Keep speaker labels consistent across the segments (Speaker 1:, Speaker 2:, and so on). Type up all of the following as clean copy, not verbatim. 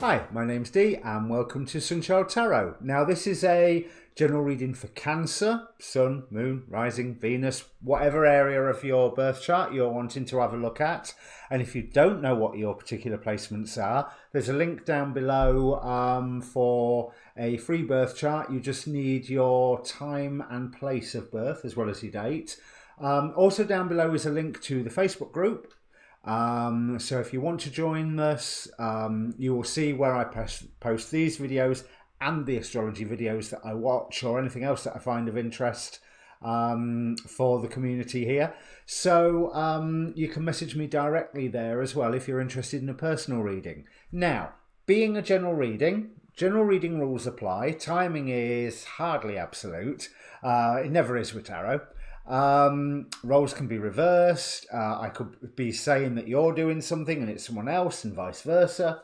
Speaker 1: Hi, my name's Dee and welcome to Sunchild Tarot. Now this is a general reading for Cancer, Sun, Moon, Rising, Venus, whatever area of your birth chart you're wanting to have a look at. And if you don't know what your particular placements are, there's a link down below for a free birth chart. You just need your time and place of birth as well as your date. Also down below is a link to the Facebook group. So if you want to join us, you will see where I post these videos and the astrology videos that I watch or anything else that I find of interest for the community here. So you can message me directly there as well if you're interested in a personal reading. Now, being a general reading rules apply. Timing is hardly absolute. It never is with tarot. Roles can be reversed. I could be saying that you're doing something and it's someone else and vice versa.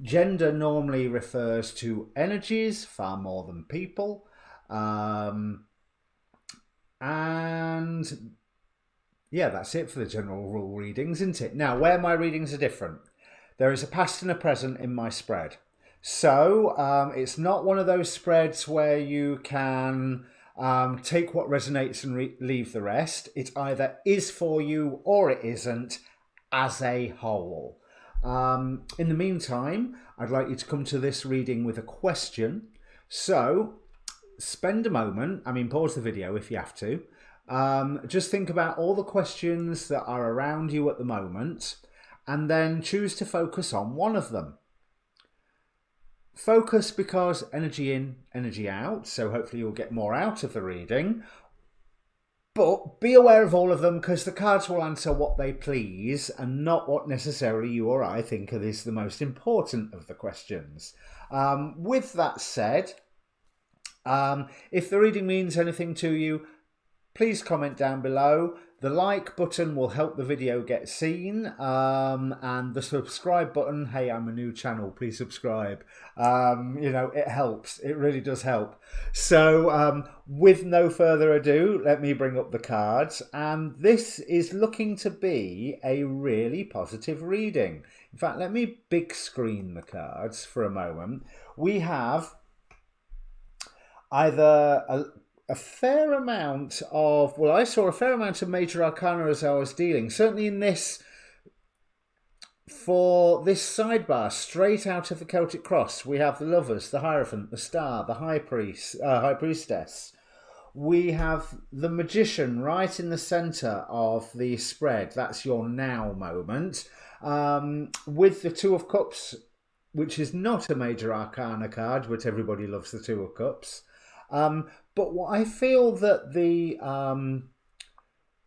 Speaker 1: Gender normally refers to energies far more than people. And yeah, that's it for the general rule readings, isn't it? Now, where my readings are different, there is a past and a present in my spread. So it's not one of those spreads where you can take what resonates and leave the rest. It either is for you or it isn't as a whole. In the meantime, I'd like you to come to this reading with a question. So spend a moment, pause the video if you have to. Just think about all the questions that are around you at the moment and then choose to focus on one of them. Focus because energy in, energy out, so hopefully you'll get more out of the reading. But be aware of all of them because the cards will answer what they please and not what necessarily you or I think is the most important of the questions. With that said, if the reading means anything to you, please comment down below. The like button will help the video get seen, and the subscribe button, hey, I'm a new channel, please subscribe. It helps, it really does help. So with no further ado, let me bring up the cards, and this is looking to be a really positive reading. In fact, let me big screen the cards for a moment. We have either a fair amount of, well, I saw a fair amount of major arcana as I was dealing. Certainly in this, for this sidebar, straight out of the Celtic Cross, we have the Lovers, the Hierophant, the Star, the High Priestess. We have the Magician right in the centre of the spread. That's your now moment. With the Two of Cups, which is not a major arcana card, but everybody loves the Two of Cups. But what I feel that the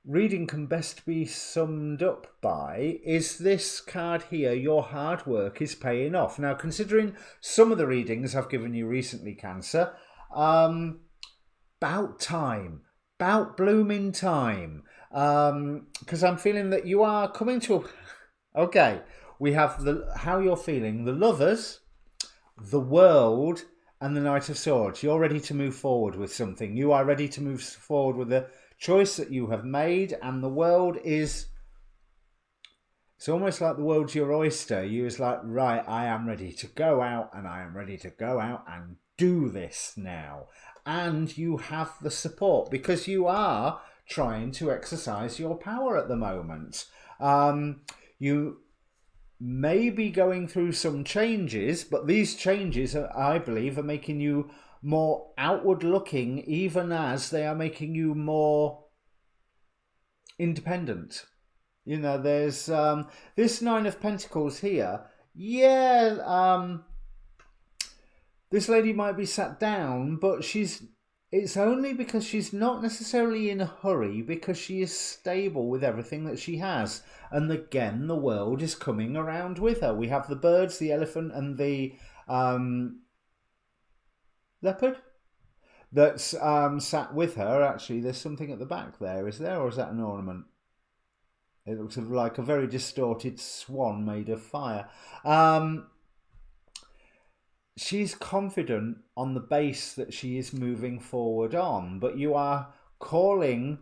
Speaker 1: reading can best be summed up by is this card here, your hard work is paying off. Now, considering some of the readings I've given you recently, Cancer, about time, about blooming time, because I'm feeling that you are coming to okay, we have how you're feeling, the Lovers, the World, and the Knight of Swords. You're ready to move forward with something. You are ready to move forward with a choice that you have made, and the world is, it's almost like the world's your oyster. You is like, right, I am ready to go out, and I am ready to go out and do this now. And you have the support because you are trying to exercise your power at the moment. You may be going through some changes, but these changes, I believe, are making you more outward looking, even as they are making you more independent. There's this Nine of Pentacles here. Yeah, this lady might be sat down, but it's only because she's not necessarily in a hurry, because she is stable with everything that she has. And again, the world is coming around with her. We have the birds, the elephant, and the leopard that's sat with her. Actually, there's something at the back there. Is there, or is that an ornament? It looks like a very distorted swan made of fire. She's confident on the base that she is moving forward on, but you are calling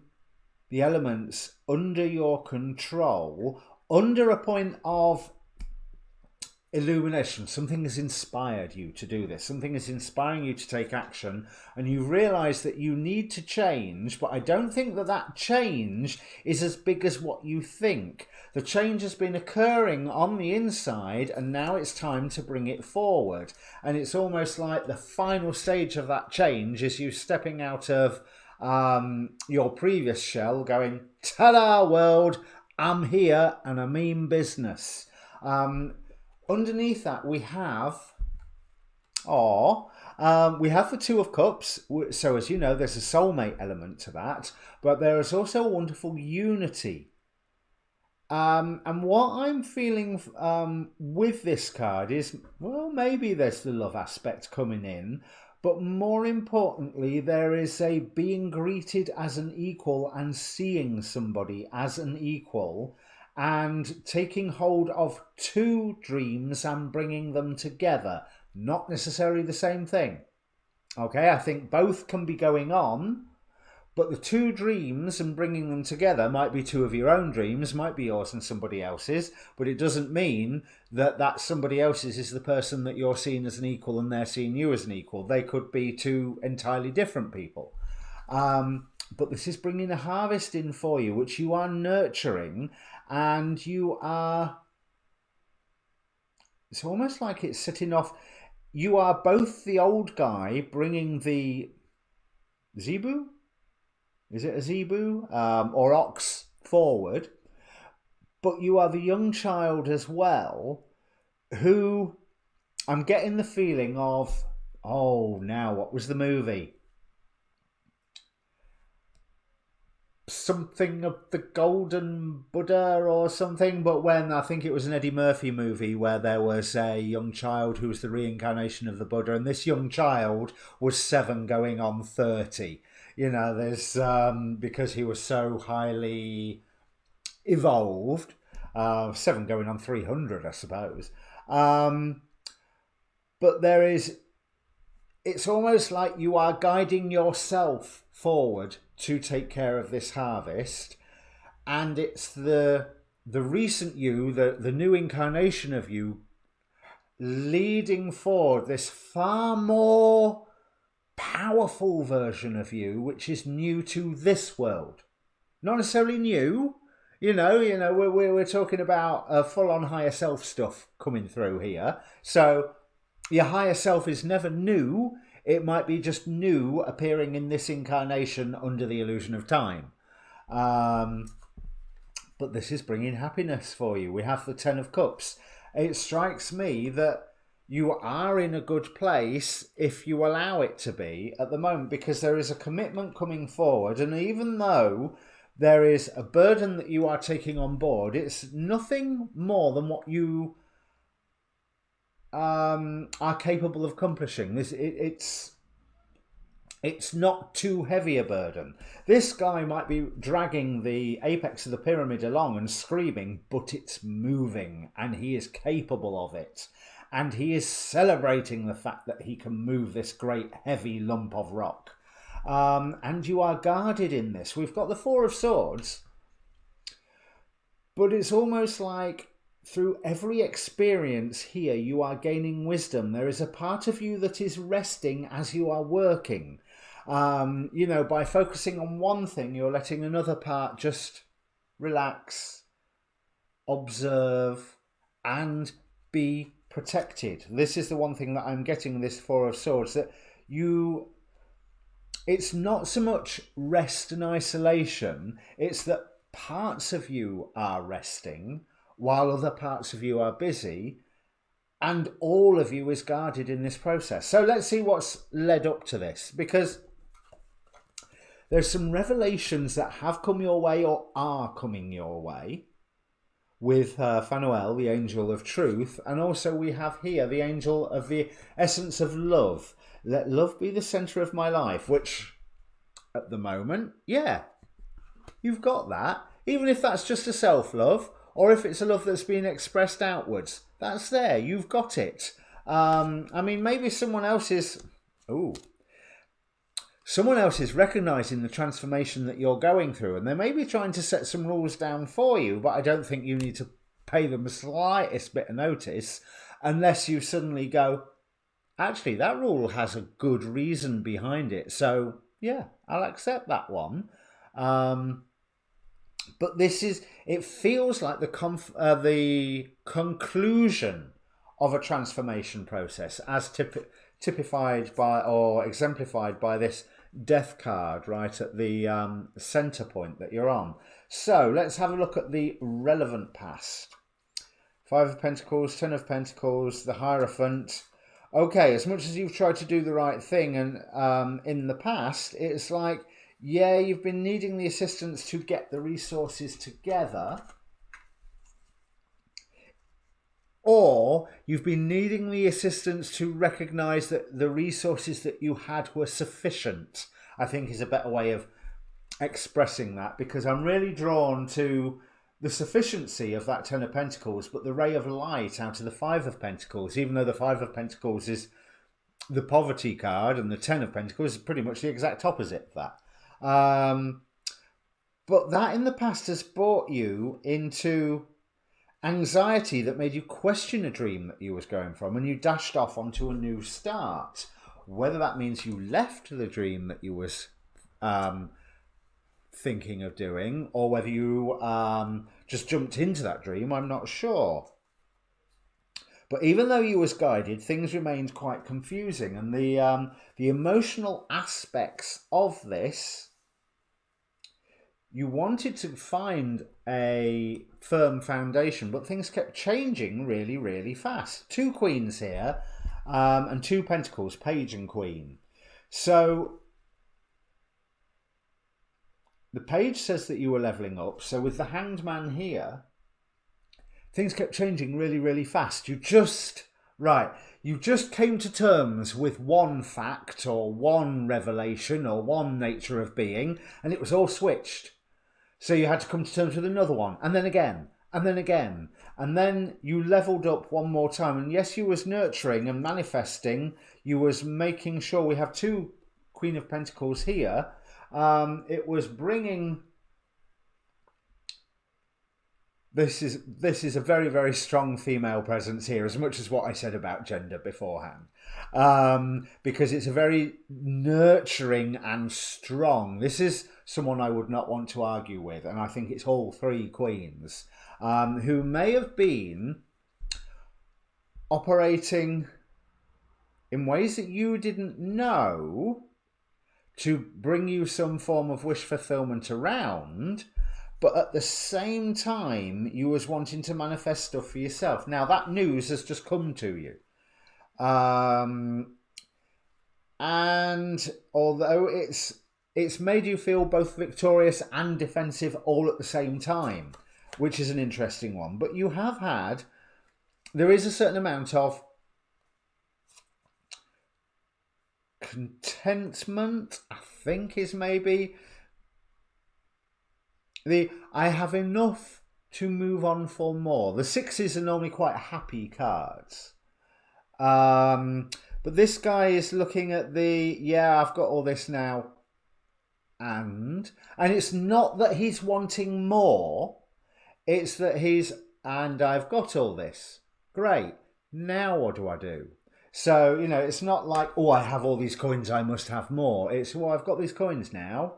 Speaker 1: the elements under your control, under a point of illumination. Something has inspired you to do this. Something is inspiring you to take action, and you realize that you need to change, but I don't think that that change is as big as what you think. The change has been occurring on the inside, and now it's time to bring it forward. And it's almost like the final stage of that change is you stepping out of your previous shell, going, ta-da world, I'm here and I mean business. Underneath that, we have the Two of Cups. So as you know, there's a soulmate element to that, but there is also a wonderful unity. And what I'm feeling with this card is, well, maybe there's the love aspect coming in, but more importantly, there is a being greeted as an equal and seeing somebody as an equal, and taking hold of two dreams and bringing them together. Not necessarily the same thing. Okay, I think both can be going on, but the two dreams and bringing them together might be two of your own dreams, might be yours and somebody else's, but it doesn't mean that that somebody else's is the person that you're seeing as an equal and they're seeing you as an equal. They could be two entirely different people. But this is bringing a harvest in for you, which you are nurturing, and it's almost like it's setting off. You are both the old guy bringing the zebu, is it a zebu, or ox forward, but you are the young child as well, who I'm getting the feeling of, now what was the movie? Something of the Golden Buddha or something, but when I think it was an Eddie Murphy movie where there was a young child who was the reincarnation of the Buddha, and this young child was 7 going on 30. There's because he was so highly evolved, 7 going on 300, I suppose. But it's almost like you are guiding yourself forward to take care of this harvest, and it's the recent you, the new incarnation of you, leading forward this far more powerful version of you, which is new to this world. Not necessarily new, we're talking about full-on higher self stuff coming through here. So your higher self is never new. It might be just new appearing in this incarnation under the illusion of time. But this is bringing happiness for you. We have the 10 of Cups. It strikes me that you are in a good place if you allow it to be at the moment, because there is a commitment coming forward. And even though there is a burden that you are taking on board, it's nothing more than what you are capable of accomplishing. It's not too heavy a burden. This guy might be dragging the apex of the pyramid along and screaming, but it's moving and he is capable of it. And he is celebrating the fact that he can move this great heavy lump of rock. And you are guarded in this. We've got the 4 of Swords, but it's almost like through every experience here, you are gaining wisdom. There is a part of you that is resting as you are working. By focusing on one thing, you're letting another part just relax, observe, and be protected. This is the one thing that I'm getting this 4 of Swords, that it's not so much rest and isolation, it's that parts of you are resting while other parts of you are busy, and all of you is guarded in this process. So let's see what's led up to this, because there's some revelations that have come your way or are coming your way with Phanuel, the angel of truth, and also we have here the angel of the essence of love. Let love be the centre of my life, which at the moment, you've got that. Even if that's just a self-love, or if it's a love that's being expressed outwards, that's there. You've got it. Maybe someone else is recognizing the transformation that you're going through, and they may be trying to set some rules down for you, but I don't think you need to pay them the slightest bit of notice. unless you suddenly go, actually, that rule has a good reason behind it. So, yeah, I'll accept that one. But it feels like the conclusion of a transformation process, as typified by or exemplified by this death card right at the center point that you're on. So let's have a look at the relevant past. Five of Pentacles, Ten of Pentacles, the Hierophant. Okay, as much as you've tried to do the right thing and in the past, it's like, yeah, you've been needing the assistance to get the resources together, or you've been needing the assistance to recognize that the resources that you had were sufficient, I think is a better way of expressing that, because I'm really drawn to the sufficiency of that Ten of Pentacles, but the ray of light out of the Five of Pentacles, even though the Five of Pentacles is the poverty card and the Ten of Pentacles is pretty much the exact opposite of that. But that in the past has brought you into anxiety that made you question a dream that you was going from, and you dashed off onto a new start. Whether that means you left the dream that you was thinking of doing, or whether you just jumped into that dream, I'm not sure. But even though you was guided, things remained quite confusing, and the emotional aspects of this, you wanted to find a firm foundation, but things kept changing really, really fast. Two Queens here, and two Pentacles, Page and Queen. So the Page says that you were leveling up. So with the Hanged Man here, things kept changing really, really fast. You just came to terms with one fact or one revelation or one nature of being, and it was all switched. So you had to come to terms with another one, and then again, and then again. And then you leveled up one more time. And yes, you was nurturing and manifesting. You was making sure we have two Queen of Pentacles here. It was bringing... This is a very, very strong female presence here, as much as what I said about gender beforehand. Because it's a very nurturing and strong. This is someone I would not want to argue with, and I think it's all three Queens who may have been operating in ways that you didn't know to bring you some form of wish fulfillment around, but at the same time you was wanting to manifest stuff for yourself. Now that news has just come to you. And although it's made you feel both victorious and defensive all at the same time, which is an interesting one. But you have had, there is a certain amount of contentment, I think is maybe I have enough to move on for more. The sixes are normally quite happy cards. But this guy is looking at I've got all this now. And it's not that he's wanting more. It's that I've got all this. Great. Now what do I do? So, it's not like, oh, I have all these coins, I must have more. It's, well, I've got these coins now.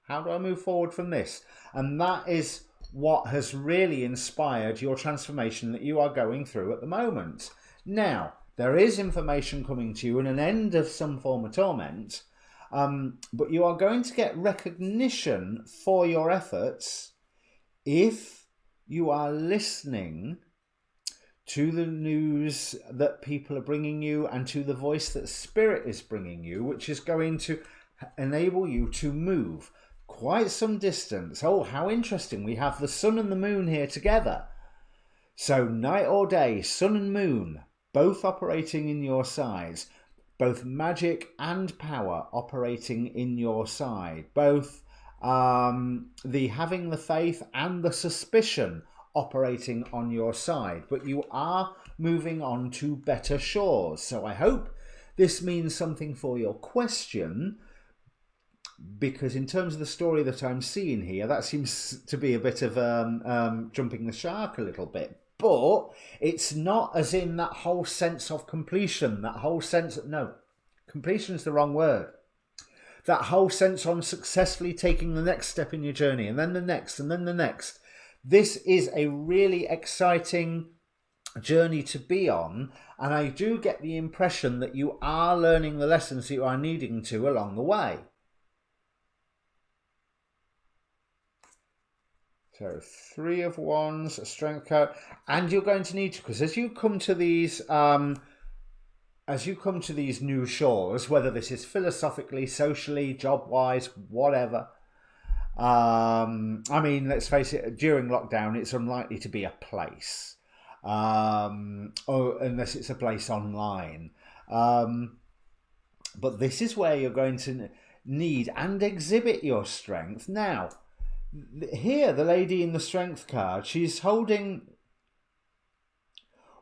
Speaker 1: How do I move forward from this? And that is what has really inspired your transformation that you are going through at the moment. Now, there is information coming to you and an end of some form of torment, but you are going to get recognition for your efforts if you are listening to the news that people are bringing you and to the voice that Spirit is bringing you, which is going to enable you to move quite some distance. Oh, how interesting. We have the sun and the moon here together. So night or day, sun and moon, both operating in your sides, both magic and power operating in your side, both the having the faith and the suspicion operating on your side. But you are moving on to better shores. So I hope this means something for your question, because in terms of the story that I'm seeing here, that seems to be a bit of jumping the shark a little bit. But it's not as in that whole sense of completion, completion is the wrong word. That whole sense on successfully taking the next step in your journey, and then the next, and then the next. This is a really exciting journey to be on, and I do get the impression that you are learning the lessons that you are needing to along the way. So 3 of Wands, a Strength card, and you're going to need to, because as you come to these new shores, whether this is philosophically, socially, job-wise, whatever, I mean, let's face it, during lockdown, it's unlikely to be a place, unless it's a place online. But this is where you're going to need and exhibit your strength. Now, here, the lady in the Strength card, she's holding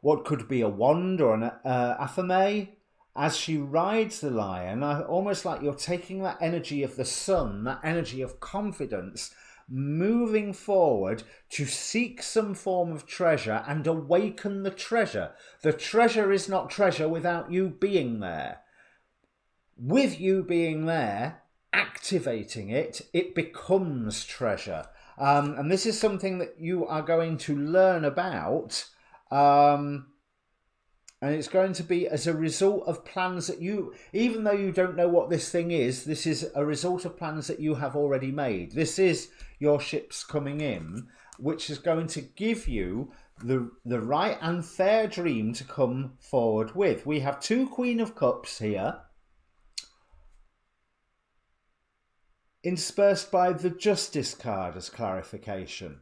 Speaker 1: what could be a wand or an athame as she rides the lion, almost like you're taking that energy of the sun, that energy of confidence, moving forward to seek some form of treasure and awaken the treasure. The treasure is not treasure without you being there. With you being there, activating it, it becomes treasure. And this is something that you are going to learn about. And it's going to be as a result of plans that you, even though you don't know what this thing is, this is a result of plans that you have already made. This is your ships coming in, which is going to give you the right and fair dream to come forward with. We have 2 Queen of Cups here, interspersed by the Justice card as clarification.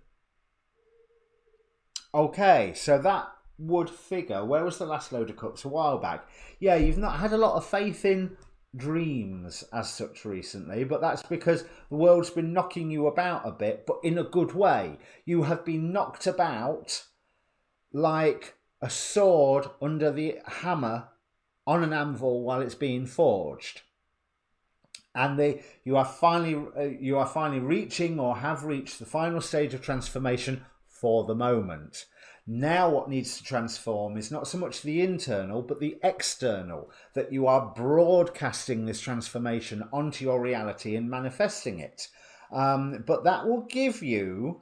Speaker 1: Okay, so that would figure, where was the last load of cups? A while back. Yeah, you've not had a lot of faith in dreams as such recently, but that's because the world's been knocking you about a bit, but in a good way. You have been knocked about like a sword under the hammer on an anvil while it's being forged. And you are finally reaching or have reached the final stage of transformation for the moment. Now what needs to transform is not so much the internal, but the external, that you are broadcasting this transformation onto your reality and manifesting it. But that will give you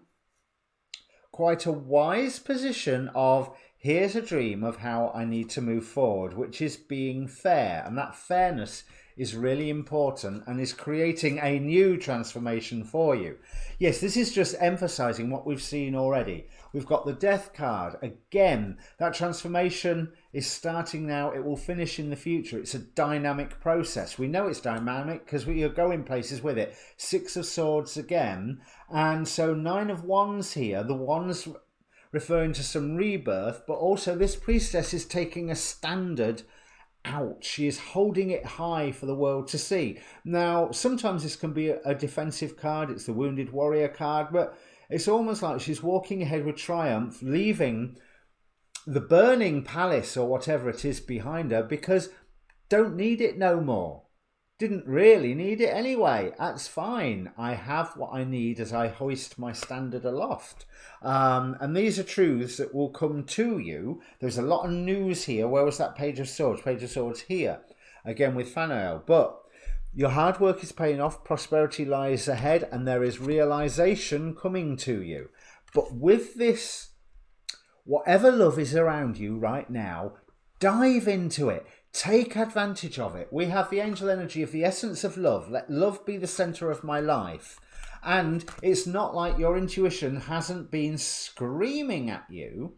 Speaker 1: quite a wise position of, here's a dream of how I need to move forward, which is being fair. And that fairness is really important and is creating a new transformation for you. Yes, this is just emphasizing what we've seen already. We've got the Death card. Again, that transformation is starting now. It will finish in the future. It's a dynamic process. We know it's dynamic because we are going places with it. 6 of Swords again. And so 9 of Wands here. The Wands referring to some rebirth, but also this priestess is taking a standard out. She is holding it high for the world to see. Now, sometimes this can be a defensive card. It's the Wounded Warrior card, but it's almost like she's walking ahead with triumph, leaving the burning palace or whatever it is behind her because don't need it no more. Didn't really need it anyway. That's fine. I have what I need as I hoist my standard aloft. And these are truths that will come to you. There's a lot of news here. Where was that Page of Swords? Page of Swords here. Again with Fanael. But your hard work is paying off. Prosperity lies ahead. And there is realization coming to you. But with this, whatever love is around you right now, dive into it. Take advantage of it. We have the angel energy of the essence of love. Let love be the center of my life. And it's not like your intuition hasn't been screaming at you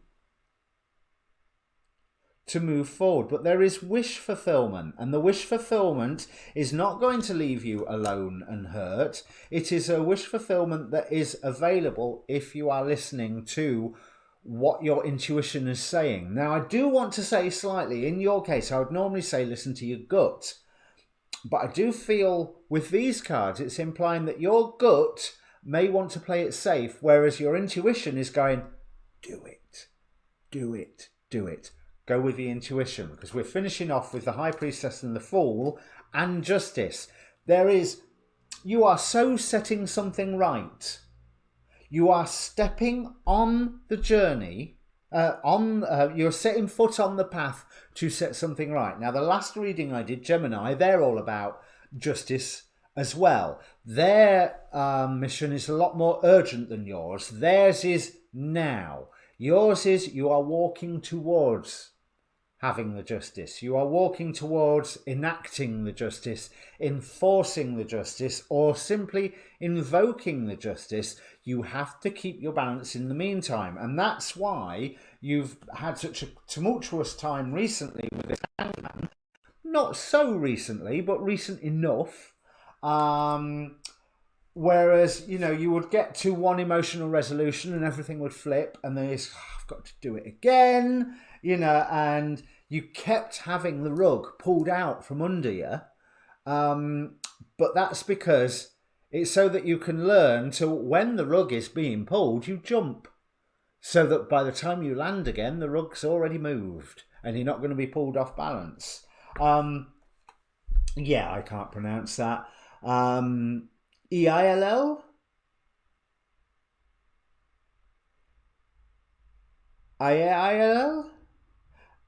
Speaker 1: to move forward. But there is wish fulfillment. And the wish fulfillment is not going to leave you alone and hurt. It is a wish fulfillment that is available if you are listening to what your intuition is saying. Now, I do want to say slightly, in your case, I would normally say listen to your gut. But I do feel with these cards, it's implying that your gut may want to play it safe, whereas your intuition is going, do it, do it, do it. Go with the intuition, because we're finishing off with the High Priestess and the Fool and Justice. You are so setting something right. You are stepping on the journey, You're setting foot on the path to set something right. Now, the last reading I did, Gemini, they're all about justice as well. Their mission is a lot more urgent than yours. Theirs is now. Yours is you are walking towards having the justice. You are walking towards enacting the justice, enforcing the justice, or simply invoking the justice. You have to keep your balance in the meantime. And that's why you've had such a tumultuous time recently with this hangman. Not so recently, but recent enough. Whereas, you would get to one emotional resolution and everything would flip, and then it's, I've got to do it again, and you kept having the rug pulled out from under you. But that's because it's so that you can learn to, when the rug is being pulled, you jump. So that by the time you land again, the rug's already moved and you're not going to be pulled off balance. Yeah, I can't pronounce that. EILL? IILL?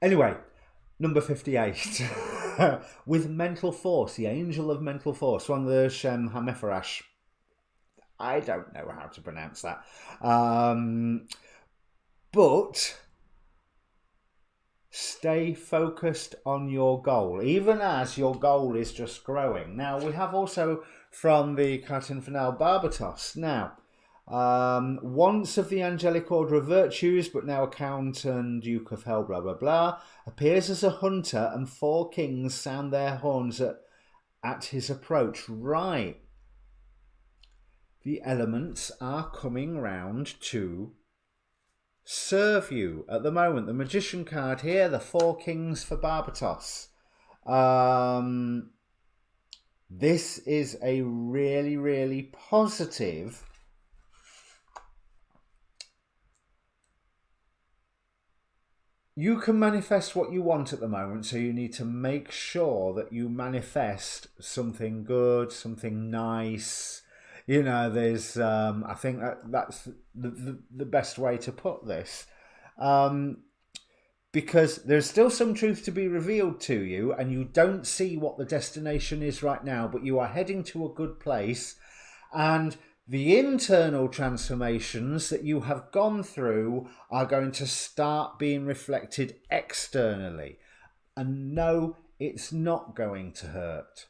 Speaker 1: Anyway, number 58. With mental force, the angel of mental force, one of the Shem Hamefarash. I don't know how to pronounce that. But stay focused on your goal, even as your goal is just growing. Now, we have also from the Carton Finale Barbatos. Now, once of the angelic order of virtues, but now a Count and Duke of Hell, blah, blah, blah, appears as a hunter, and 4 kings sound their horns at his approach. Right. The elements are coming round to serve you at the moment. The Magician card here, the 4 kings for Barbatos. This is a really, really positive you can manifest what you want at the moment, so you need to make sure that you manifest something good, something nice. There's I think that's the best way to put this, because there's still some truth to be revealed to you, and you don't see what the destination is right now, but you are heading to a good place, and the internal transformations that you have gone through are going to start being reflected externally. And no, it's not going to hurt.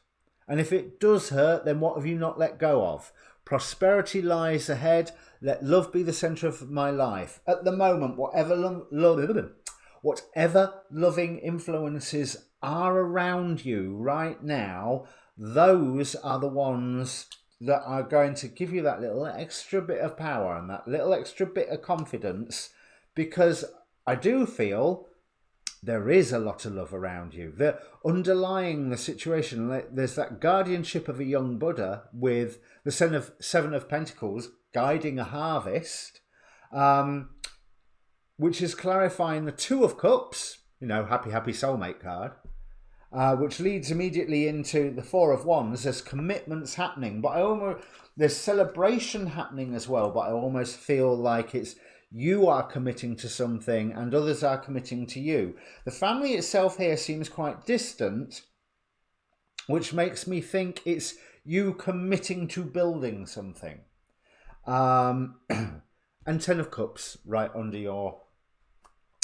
Speaker 1: And if it does hurt, then what have you not let go of? Prosperity lies ahead. Let love be the centre of my life. At the moment, whatever loving influences are around you right now, those are the ones that are going to give you that little extra bit of power and that little extra bit of confidence, because I do feel there is a lot of love around you. The underlying the situation, there's that guardianship of a young Buddha with the Seven of Pentacles guiding a harvest, which is clarifying the Two of Cups, happy, happy soulmate card, which leads immediately into the Four of Wands. There's commitments happening, but there's celebration happening as well, but I almost feel like it's you are committing to something and others are committing to you. The family itself here seems quite distant, which makes me think it's you committing to building something. And 10 of Cups right under your,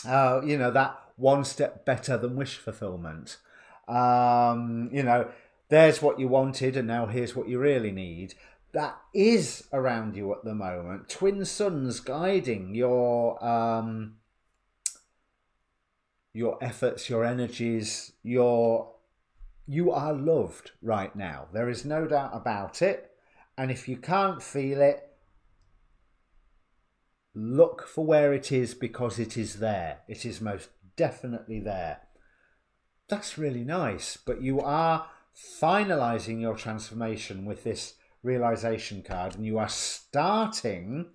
Speaker 1: that one step better than wish fulfillment. There's what you wanted and now here's what you really need. That is around you at the moment. Twin suns guiding your efforts, your energies, you are loved right now. There is no doubt about it. And if you can't feel it, look for where it is, because it is there. It is most definitely there. That's really nice. But you are finalizing your transformation with this realization card, and you are starting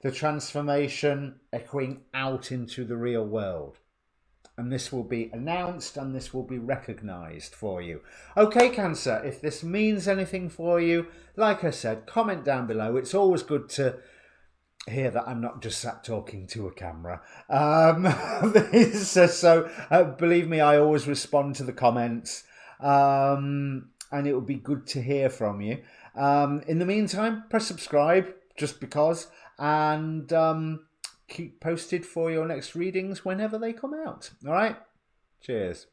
Speaker 1: the transformation echoing out into the real world. And this will be announced and this will be recognized for you. Okay, Cancer, if this means anything for you, like I said, comment down below. It's always good to hear that I'm not just sat talking to a camera. Believe me, I always respond to the comments, and it would be good to hear from you. In the meantime, press subscribe just because, and keep posted for your next readings whenever they come out. All right? Cheers.